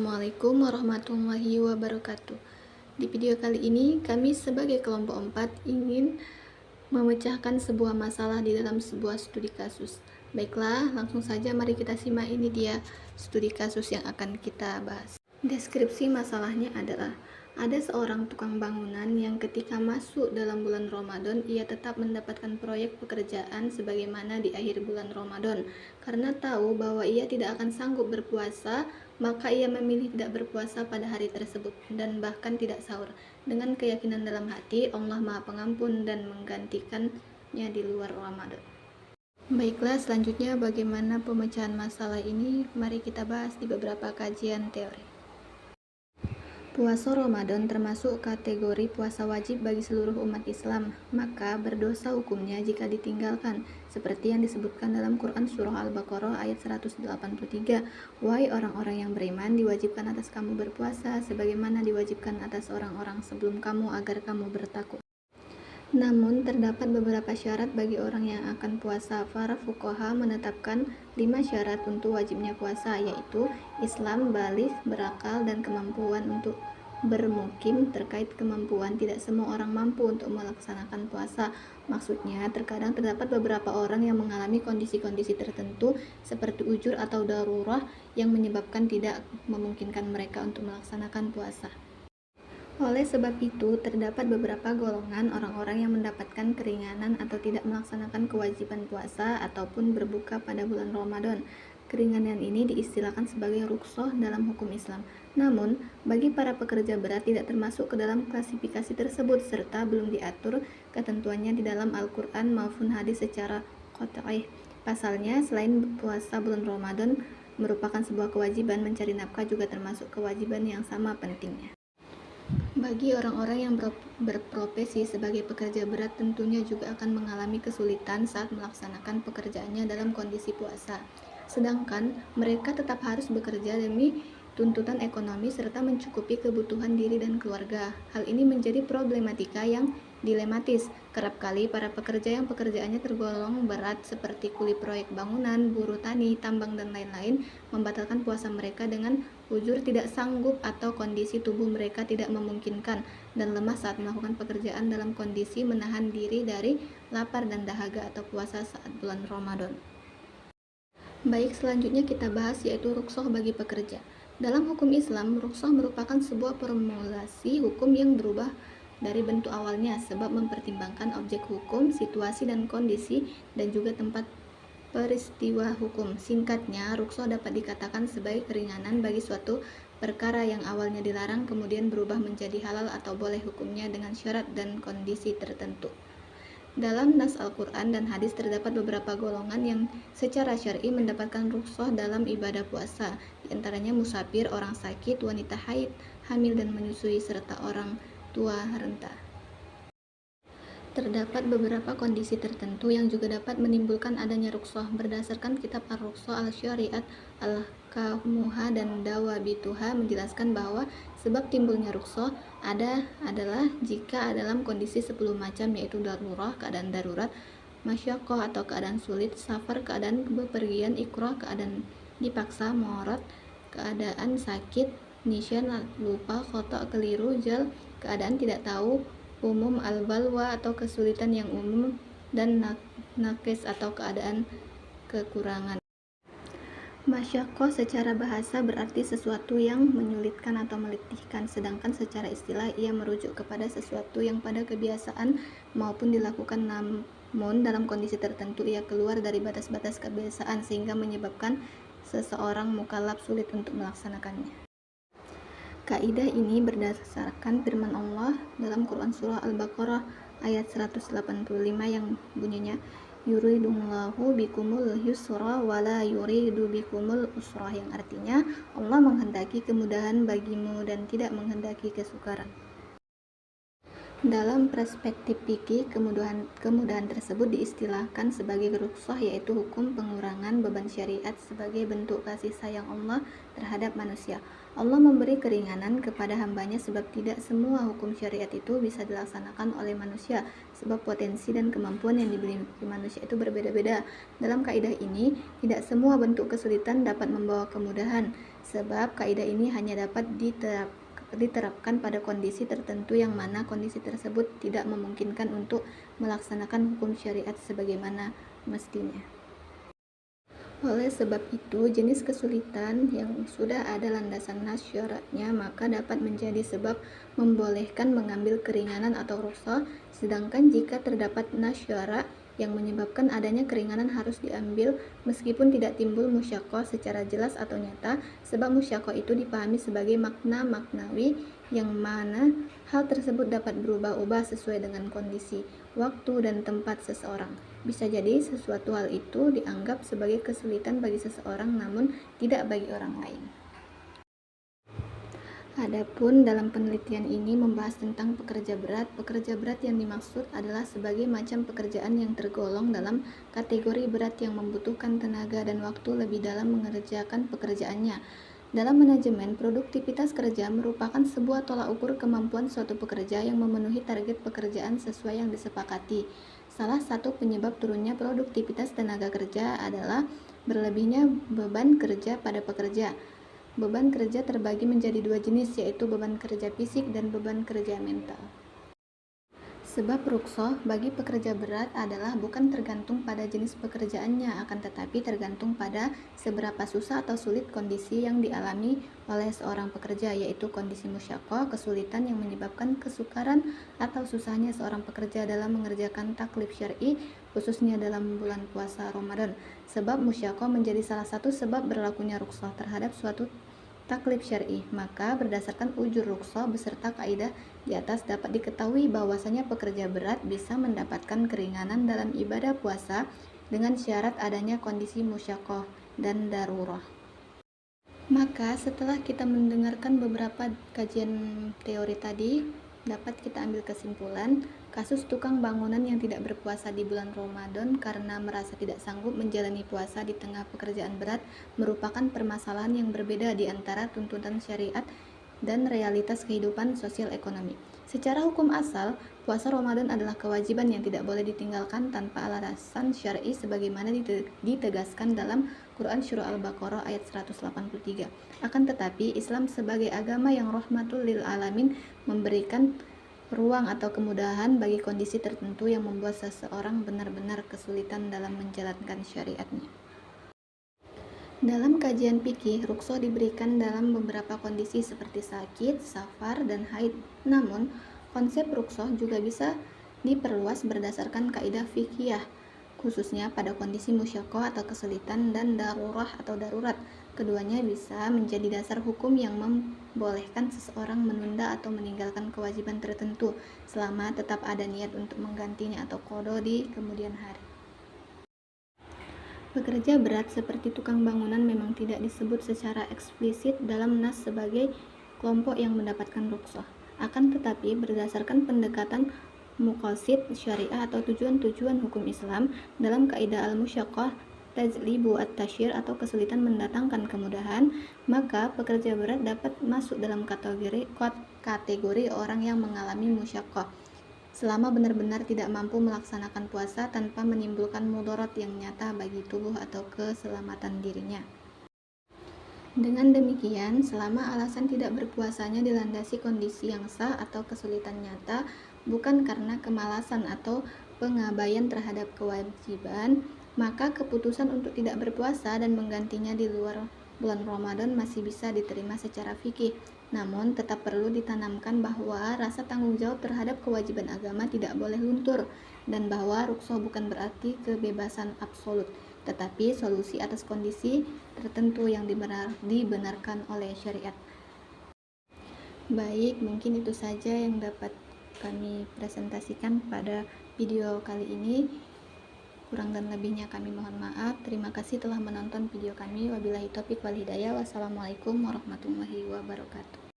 Assalamualaikum warahmatullahi wabarakatuh. Di video kali ini, kami sebagai kelompok 4 ingin memecahkan sebuah masalah di dalam sebuah studi kasus. Baiklah, langsung saja mari kita simak, ini dia studi kasus yang akan kita bahas. Deskripsi masalahnya adalah, ada seorang tukang bangunan yang ketika masuk dalam bulan Ramadan, ia tetap mendapatkan proyek pekerjaan sebagaimana di akhir bulan Ramadan. Karena tahu bahwa ia tidak akan sanggup berpuasa, maka ia memilih tidak berpuasa pada hari tersebut dan bahkan tidak sahur, dengan keyakinan dalam hati Allah Maha Pengampun dan menggantikannya di luar Ramadan. Baiklah, selanjutnya bagaimana pemecahan masalah ini? Mari kita bahas di beberapa kajian teori. Puasa Ramadan termasuk kategori puasa wajib bagi seluruh umat Islam, maka berdosa hukumnya jika ditinggalkan, seperti yang disebutkan dalam Quran Surah Al-Baqarah ayat 183. Wahai orang-orang yang beriman, diwajibkan atas kamu berpuasa, sebagaimana diwajibkan atas orang-orang sebelum kamu agar kamu bertakwa. Namun, terdapat beberapa syarat bagi orang yang akan puasa. Para fuqaha menetapkan 5 syarat untuk wajibnya puasa, yaitu Islam, baligh, berakal, dan kemampuan untuk bermukim. Terkait kemampuan, tidak semua orang mampu untuk melaksanakan puasa. Maksudnya, terkadang terdapat beberapa orang yang mengalami kondisi-kondisi tertentu seperti ujur atau darurah yang menyebabkan tidak memungkinkan mereka untuk melaksanakan puasa. Oleh sebab itu, terdapat beberapa golongan orang-orang yang mendapatkan keringanan atau tidak melaksanakan kewajiban puasa ataupun berbuka pada bulan Ramadan. Keringanan ini diistilahkan sebagai rukhsah dalam hukum Islam. Namun, bagi para pekerja berat tidak termasuk ke dalam klasifikasi tersebut serta belum diatur ketentuannya di dalam Al-Quran maupun hadis secara qat'ih. Pasalnya, selain puasa bulan Ramadan merupakan sebuah kewajiban, mencari nafkah juga termasuk kewajiban yang sama pentingnya. Bagi orang-orang yang berprofesi sebagai pekerja berat tentunya juga akan mengalami kesulitan saat melaksanakan pekerjaannya dalam kondisi puasa. Sedangkan mereka tetap harus bekerja demi tuntutan ekonomi serta mencukupi kebutuhan diri dan keluarga. Hal ini menjadi problematika yang dilematis. Kerap kali para pekerja yang pekerjaannya tergolong berat seperti kuli proyek bangunan, buruh tani, tambang, dan lain-lain membatalkan puasa mereka dengan ujur tidak sanggup atau kondisi tubuh mereka tidak memungkinkan dan lemah saat melakukan pekerjaan dalam kondisi menahan diri dari lapar dan dahaga atau puasa saat bulan Ramadan. Baik, selanjutnya kita bahas yaitu rukhsah bagi pekerja. Dalam hukum Islam, rukhsah merupakan sebuah formulasi hukum yang berubah dari bentuk awalnya sebab mempertimbangkan objek hukum, situasi dan kondisi, dan juga tempat peristiwa hukum. Singkatnya, rukhsah dapat dikatakan sebagai keringanan bagi suatu perkara yang awalnya dilarang kemudian berubah menjadi halal atau boleh hukumnya dengan syarat dan kondisi tertentu. Dalam nas Al-Quran dan hadis terdapat beberapa golongan yang secara syar'i mendapatkan rukhsah dalam ibadah puasa, di antaranya musafir, orang sakit, wanita haid, hamil dan menyusui, serta orang tua renta. Terdapat beberapa kondisi tertentu yang juga dapat menimbulkan adanya rukhsah. Berdasarkan kitab Ar-Rukhsah Al-Syariat Al-Kahmuha dan Dawabituha menjelaskan bahwa sebab timbulnya rukhsah adalah jika dalam kondisi 10 macam, yaitu darurah, keadaan darurat, masyaqqah atau keadaan sulit, safar, keadaan bepergian, ikrah, keadaan dipaksa, mu'arad, keadaan sakit, nisyan, lupa, khata, keliru, jal, keadaan tidak tahu, umum, al-balwa atau kesulitan yang umum, dan nakis atau keadaan kekurangan. Masyaqqah secara bahasa berarti sesuatu yang menyulitkan atau meletihkan, sedangkan secara istilah ia merujuk kepada sesuatu yang pada kebiasaan maupun dilakukan namun dalam kondisi tertentu ia keluar dari batas-batas kebiasaan sehingga menyebabkan seseorang mukallaf sulit untuk melaksanakannya. Kaidah ini berdasarkan firman Allah dalam Quran Surah Al-Baqarah ayat 185 yang bunyinya, yuridullahu bikumul yusra wala yuridu bikumul usra, yang artinya Allah menghendaki kemudahan bagimu dan tidak menghendaki kesukaran. Dalam perspektif fikih, kemudahan tersebut diistilahkan sebagai rukhsah, yaitu hukum pengurangan beban syariat sebagai bentuk kasih sayang Allah terhadap manusia. Allah memberi keringanan kepada hambanya sebab tidak semua hukum syariat itu bisa dilaksanakan oleh manusia, sebab potensi dan kemampuan yang dimiliki manusia itu berbeda-beda. Dalam kaidah ini, tidak semua bentuk kesulitan dapat membawa kemudahan, sebab kaidah ini hanya dapat diterapkan pada kondisi tertentu yang mana kondisi tersebut tidak memungkinkan untuk melaksanakan hukum syariat sebagaimana mestinya. Oleh sebab itu, jenis kesulitan yang sudah ada landasan nas syaratnya maka dapat menjadi sebab membolehkan mengambil keringanan atau rukhsah, sedangkan jika terdapat nas syarat yang menyebabkan adanya keringanan harus diambil meskipun tidak timbul musyaqqah secara jelas atau nyata, sebab musyaqqah itu dipahami sebagai makna maknawi yang mana hal tersebut dapat berubah-ubah sesuai dengan kondisi, waktu, dan tempat seseorang. Bisa jadi sesuatu hal itu dianggap sebagai kesulitan bagi seseorang namun tidak bagi orang lain. Adapun dalam penelitian ini membahas tentang pekerja berat. Pekerja berat yang dimaksud adalah sebagai macam pekerjaan yang tergolong dalam kategori berat yang membutuhkan tenaga dan waktu lebih dalam mengerjakan pekerjaannya. Dalam manajemen, produktivitas kerja merupakan sebuah tolak ukur kemampuan suatu pekerja yang memenuhi target pekerjaan sesuai yang disepakati. Salah satu penyebab turunnya produktivitas tenaga kerja adalah berlebihnya beban kerja pada pekerja. Beban kerja terbagi menjadi dua jenis, yaitu beban kerja fisik dan beban kerja mental. Sebab rukhsah bagi pekerja berat adalah bukan tergantung pada jenis pekerjaannya, akan tetapi tergantung pada seberapa susah atau sulit kondisi yang dialami oleh seorang pekerja, yaitu kondisi musyaqqah, kesulitan yang menyebabkan kesukaran atau susahnya seorang pekerja dalam mengerjakan taklif syar'i, khususnya dalam bulan puasa Ramadan. Sebab musyaqqah menjadi salah satu sebab berlakunya rukhsah terhadap suatu taklif syar'i, maka berdasarkan ujur rukhsah beserta kaidah di atas dapat diketahui bahwasanya pekerja berat bisa mendapatkan keringanan dalam ibadah puasa dengan syarat adanya kondisi musyaqqah dan darurah. Maka setelah kita mendengarkan beberapa kajian teori tadi, dapat kita ambil kesimpulan, kasus tukang bangunan yang tidak berpuasa di bulan Ramadan karena merasa tidak sanggup menjalani puasa di tengah pekerjaan berat merupakan permasalahan yang berbeda di antara tuntutan syariat dan realitas kehidupan sosial ekonomi. Secara hukum asal, puasa Ramadan adalah kewajiban yang tidak boleh ditinggalkan tanpa alasan syar'i sebagaimana ditegaskan dalam Quran Surah Al-Baqarah ayat 183. Akan tetapi, Islam sebagai agama yang rahmatul lil alamin memberikan ruang atau kemudahan bagi kondisi tertentu yang membuat seseorang benar-benar kesulitan dalam menjalankan syariatnya. Dalam kajian fikih, rukhsah diberikan dalam beberapa kondisi seperti sakit, safar, dan haid. Namun, konsep rukhsah juga bisa diperluas berdasarkan kaidah fikih, khususnya pada kondisi musyaqqah atau kesulitan dan darurah atau darurat. Keduanya bisa menjadi dasar hukum yang membolehkan seseorang menunda atau meninggalkan kewajiban tertentu selama tetap ada niat untuk menggantinya atau qada di kemudian hari. Pekerja berat seperti tukang bangunan memang tidak disebut secara eksplisit dalam nas sebagai kelompok yang mendapatkan rukhsah. Akan tetapi berdasarkan pendekatan muqasid syariah atau tujuan-tujuan hukum Islam dalam kaidah al-musyaqqah tajlibu at-tasyir atau kesulitan mendatangkan kemudahan, maka pekerja berat dapat masuk dalam kategori orang yang mengalami musyaqqah selama benar-benar tidak mampu melaksanakan puasa tanpa menimbulkan mudarat yang nyata bagi tubuh atau keselamatan dirinya. Dengan demikian, selama alasan tidak berpuasanya dilandasi kondisi yang sah atau kesulitan nyata, bukan karena kemalasan atau pengabaian terhadap kewajiban, maka keputusan untuk tidak berpuasa dan menggantinya di luar bulan Ramadan masih bisa diterima secara fikih. Namun, tetap perlu ditanamkan bahwa rasa tanggung jawab terhadap kewajiban agama tidak boleh luntur, dan bahwa rukhsah bukan berarti kebebasan absolut, tetapi solusi atas kondisi tertentu yang dibenarkan oleh syariat. Baik, mungkin itu saja yang dapat kami presentasikan pada video kali ini. Kurang dan lebihnya kami mohon maaf. Terima kasih telah menonton video kami. Wabillahi taufiq wal hidayah. Wassalamualaikum warahmatullahi wabarakatuh.